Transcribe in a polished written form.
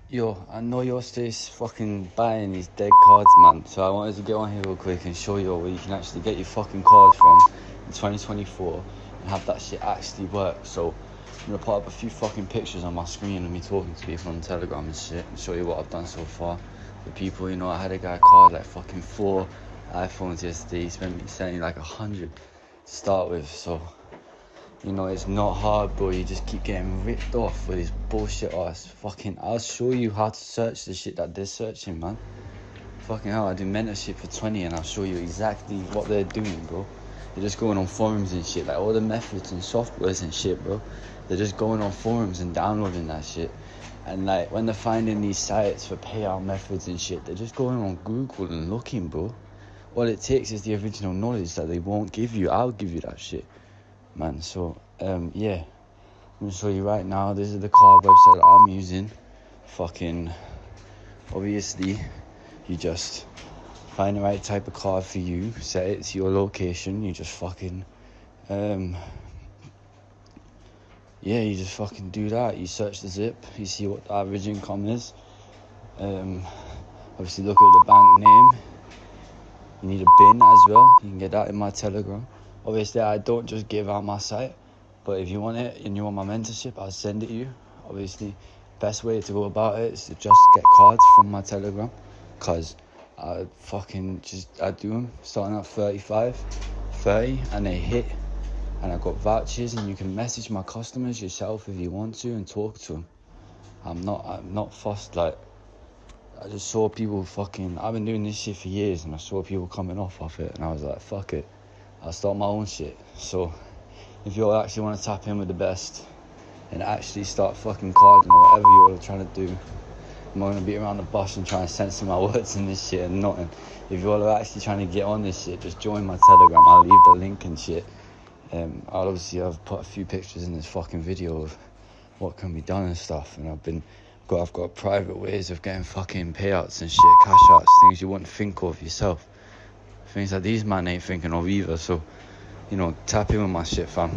Yo, I know you're still fucking buying these dead cards, man. So I wanted to get on here real quick and show you where you can actually get your fucking cards from in 2024 and have that shit actually work. So I'm gonna put up a few fucking pictures on my screen of me talking to people on Telegram and shit and show you what I've done so far. For people, you know, I had a guy card like fucking 4 iPhones yesterday. He spent me sending like 100 to start with. So, you know, it's not hard, bro. You just keep getting ripped off with this bullshit ass fucking... I'll show you how to search the shit that they're searching, man. Fucking hell, I do mentorship for 20 and I'll show you exactly what they're doing, bro. They're just going on forums and shit, like all the methods and softwares and shit, bro. They're just going on forums and downloading that shit. And like, when they're finding these sites for payout methods and shit, they're just going on Google and looking, bro. All it takes is the original knowledge that they won't give you. I'll give you that shit, man. So, yeah. I'm gonna show you right now. This is the card website that I'm using. Fucking, obviously, you just find the right type of card for you, set it to your location, you just fucking, yeah, you just fucking do that. You search the zip, you see what the average income is. Obviously look at the bank name. You need a bin as well. You can get that in my Telegram. Obviously I don't just give out my site, but if you want it and you want my mentorship, I'll send it to you. Obviously, best way to go about it is to just get cards from my Telegram, cause I do them starting at 35, 30, and they hit. And I got vouchers, and you can message my customers yourself if you want to and talk to them. I'm not fussed. Like, I just saw people fucking... I've been doing this shit for years, and I saw people coming off of it, and I was like, fuck it, I'll start my own shit. So if you all actually want to tap in with the best and actually start fucking carding or whatever you're all trying to do, I'm not going to beat around the bush and try and censor my words in this shit and nothing. If you all are actually trying to get on this shit, just join my Telegram. I'll leave the link and shit. I've put a few pictures in this fucking video of what can be done and stuff, and I've got private ways of getting fucking payouts and shit, cash outs, things you wouldn't think of yourself, things that these man ain't thinking of either. So, you know, tap in with my shit, fam.